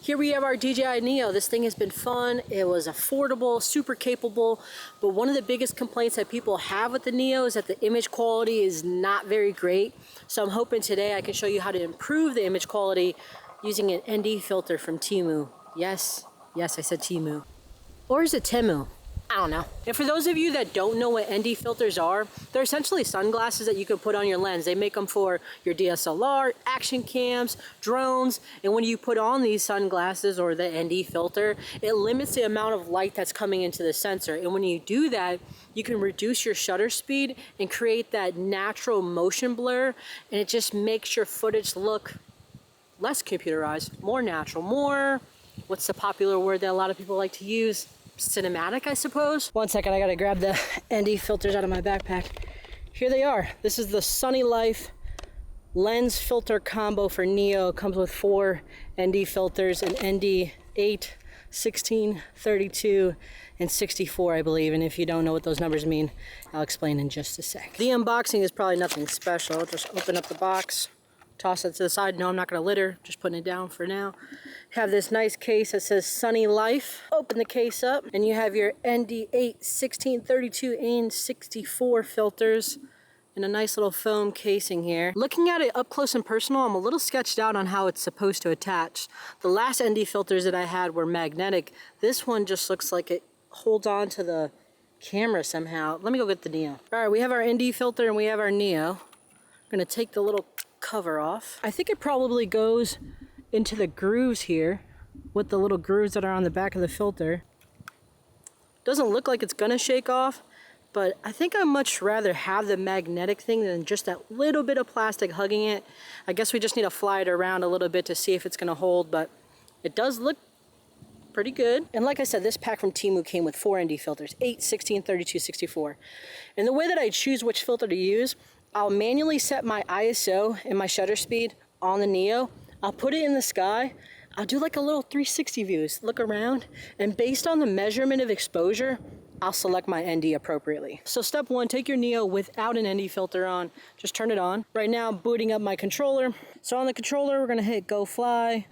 Here we have our DJI NEO. This thing has been fun. It was affordable, super capable, but one of the biggest complaints that people have with the NEO is that the image quality is not very great. So I'm hoping today I can show you how to improve the image quality using an ND filter from Temu. Yes, I said Temu. Or is it Temu? I don't know. And for those of you that don't know what ND filters are, they're essentially sunglasses that you can put on your lens. They make them for your DSLR, action cams, drones, and when you put on these sunglasses or the ND filter, it limits the amount of light that's coming into the sensor. And when you do that, you can reduce your shutter speed and create that natural motion blur, and it just makes your footage look less computerized, more natural, more, what's the popular word that a lot of people like to use? Cinematic, I suppose. One second, I gotta grab the ND filters out of my backpack. Here they are. This is the Sunny Life lens filter combo for NEO. It comes with 4 ND filters, an ND 8, 16, 32, and 64, I believe. And if you don't know what those numbers mean, I'll explain in just a sec. The unboxing is probably nothing special. I'll just open up the box, toss it to the side. No, I'm not gonna litter, just putting it down for now. Have this nice case that says Sunny Life. Open the case up and you have your ND8, 16, 32, and 64 filters in a nice little foam casing here. Looking at it up close and personal, I'm a little sketched out on how it's supposed to attach. The last ND filters that I had were magnetic. This one just looks like it holds on to the camera somehow. Let me go get the NEO. All right, we have our ND filter and we have our NEO. I'm gonna take the little cover off. I think it probably goes into the grooves here with the little grooves that are on the back of the filter. Doesn't look like it's gonna shake off, but I think I'd much rather have the magnetic thing than just that little bit of plastic hugging it. I guess we just need to fly it around a little bit to see if it's gonna hold, but it does look pretty good. And like I said, this pack from Temu came with 4 ND filters, 8, 16, 32, 64. And the way that I choose which filter to use, I'll manually set my ISO and my shutter speed on the NEO. I'll put it in the sky. I'll do like a little 360 views, look around, and based on the measurement of exposure, I'll select my ND appropriately. So step 1, take your NEO without an ND filter on, just turn it on. Right now I'm booting up my controller. So on the controller, we're gonna hit go fly.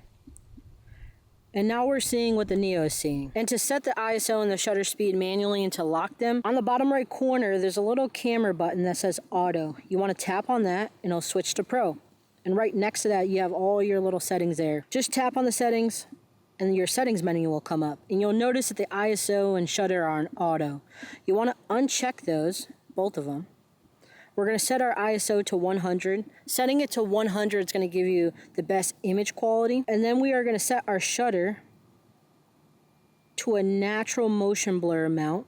And now we're seeing what the NEO is seeing. And to set the ISO and the shutter speed manually and to lock them, on the bottom right corner, there's a little camera button that says auto. You wanna tap on that and it'll switch to pro. And right next to that, you have all your little settings there. Just tap on the settings and your settings menu will come up. And you'll notice that the ISO and shutter are on auto. You wanna uncheck those, both of them. We're gonna set our ISO to 100. Setting it to 100 is gonna give you the best image quality. And then we are gonna set our shutter to a natural motion blur amount,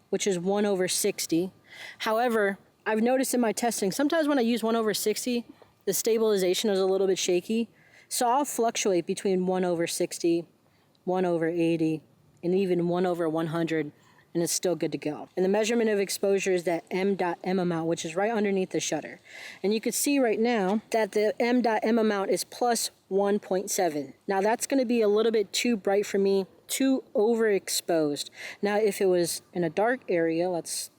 which is 1/60. However, I've noticed in my testing, sometimes when I use 1/60, the stabilization is a little bit shaky. So I'll fluctuate between 1/60, 1/80, and even 1/100. And it's still good to go. And the measurement of exposure is that M.M amount, which is right underneath the shutter. And you can see right now that the M.M amount is plus 1.7. Now that's gonna be a little bit too bright for me, too overexposed. Now if it was in a dark area, let's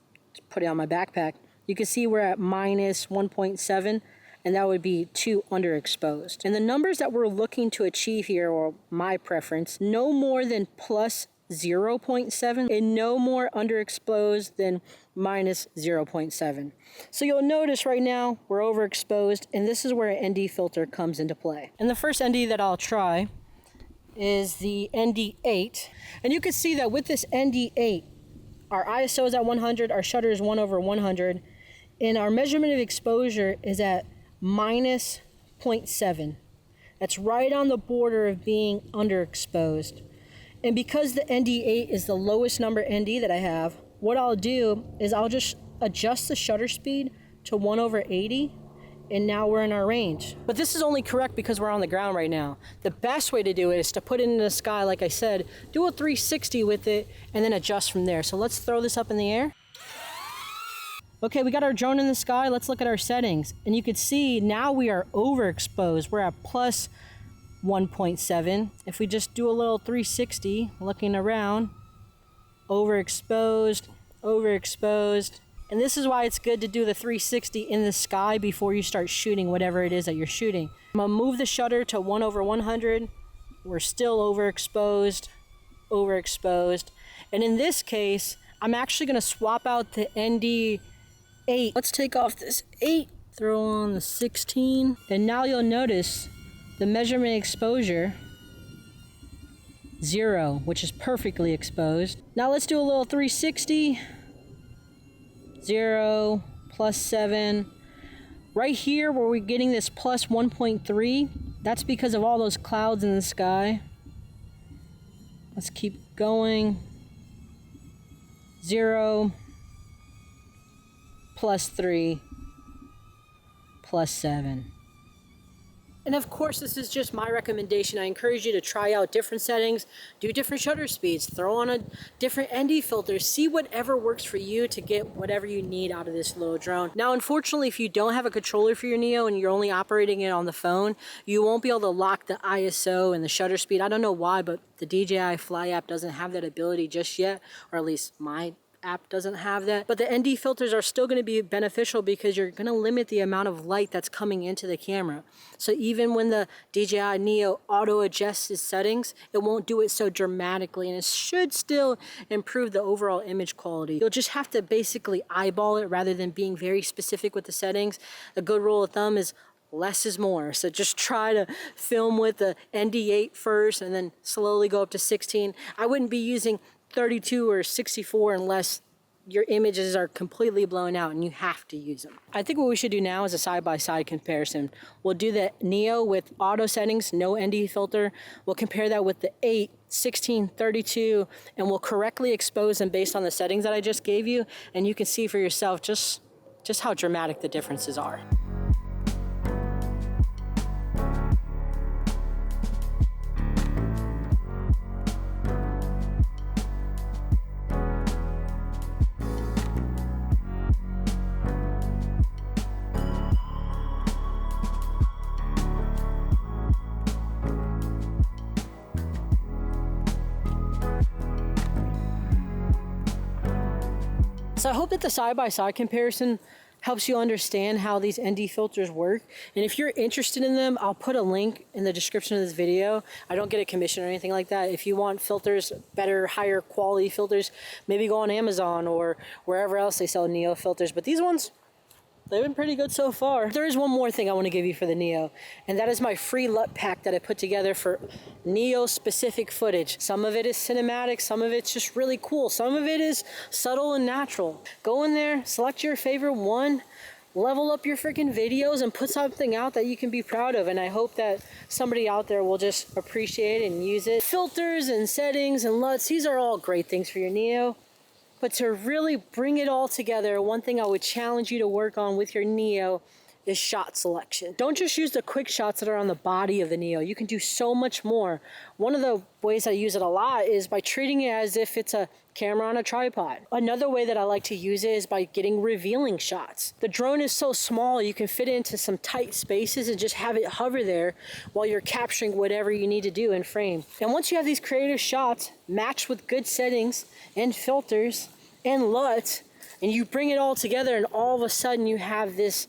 put it on my backpack, you can see we're at minus 1.7, and that would be too underexposed. And the numbers that we're looking to achieve here, or my preference, no more than plus 0.7 and no more underexposed than minus 0.7. So you'll notice right now we're overexposed, and this is where an ND filter comes into play. And the first ND that I'll try is the ND8. And you can see that with this ND8, our ISO is at 100, our shutter is 1/100, and our measurement of exposure is at minus 0.7. That's right on the border of being underexposed. And because the ND8 is the lowest number ND that I have, what I'll do is I'll just adjust the shutter speed to 1/80, and now we're in our range. But this is only correct because we're on the ground right now. The best way to do it is to put it in the sky, like I said, do a 360 with it, and then adjust from there. So let's throw this up in the air. Okay, we got our drone in the sky. Let's look at our settings. And you can see now we are overexposed. We're at plus 1.7. If we just do a little 360, looking around, overexposed, overexposed. And this is why it's good to do the 360 in the sky before you start shooting whatever it is that you're shooting. I'm gonna move the shutter to 1/100, we're still overexposed. And in this case, I'm actually gonna swap out the ND 8. Let's take off this 8, throw on the 16, and now you'll notice the measurement exposure 0, which is perfectly exposed. Now let's do a little 360. 0, +7. Right here where we're getting this +1.3, that's because of all those clouds in the sky. Let's keep going. 0, +3, +7. And of course, this is just my recommendation. I encourage you to try out different settings, do different shutter speeds, throw on a different ND filter, see whatever works for you to get whatever you need out of this little drone. Now, unfortunately, if you don't have a controller for your Neo and you're only operating it on the phone, you won't be able to lock the ISO and the shutter speed. I don't know why, but the DJI Fly app doesn't have that ability just yet, or at least my app doesn't have that. But the ND filters are still going to be beneficial because you're going to limit the amount of light that's coming into the camera. So even when the DJI NEO auto adjusts its settings, it won't do it so dramatically, and it should still improve the overall image quality. You'll just have to basically eyeball it rather than being very specific with the settings. A good rule of thumb is less is more. So just try to film with the ND8 first and then slowly go up to 16. I wouldn't be using 32 or 64 unless your images are completely blown out and you have to use them. I think what we should do now is a side-by-side comparison. We'll do the NEO with auto settings, no ND filter. We'll compare that with the 8, 16, 32, and we'll correctly expose them based on the settings that I just gave you, and you can see for yourself just how dramatic the differences are. So I hope that the side-by-side comparison helps you understand how these ND filters work. And if you're interested in them, I'll put a link in the description of this video. I don't get a commission or anything like that. If you want filters, better, higher quality filters, maybe go on Amazon or wherever else they sell NEO filters. But these ones, they've been pretty good so far. There is one more thing I want to give you for the NEO, and that is my free LUT pack that I put together for NEO specific footage. Some of it is cinematic, some of it's just really cool, some of it is subtle and natural. Go in there, select your favorite one, level up your freaking videos and put something out that you can be proud of, and I hope that somebody out there will just appreciate it and use it. Filters and settings and LUTs, these are all great things for your NEO. But to really bring it all together, one thing I would challenge you to work on with your NEO is shot selection. Don't just use the quick shots that are on the body of the NEO. You can do so much more. One of the ways I use it a lot is by treating it as if it's a camera on a tripod. Another way that I like to use it is by getting revealing shots. The drone is so small, you can fit it into some tight spaces and just have it hover there while you're capturing whatever you need to do in frame. And once you have these creative shots matched with good settings and filters and LUTs, and you bring it all together, and all of a sudden you have this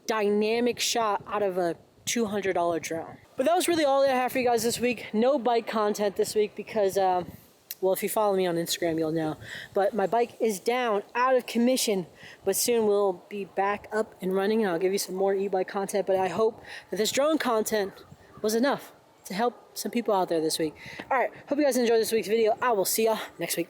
dynamic shot out of a $200 drone. But that was really all that I have for you guys this week. No bike content this week because, well, if you follow me on Instagram, you'll know. But my bike is down, out of commission, but soon we'll be back up and running, and I'll give you some more e-bike content. But I hope that this drone content was enough to help some people out there this week. All right, hope you guys enjoyed this week's video. I will see y'all next week.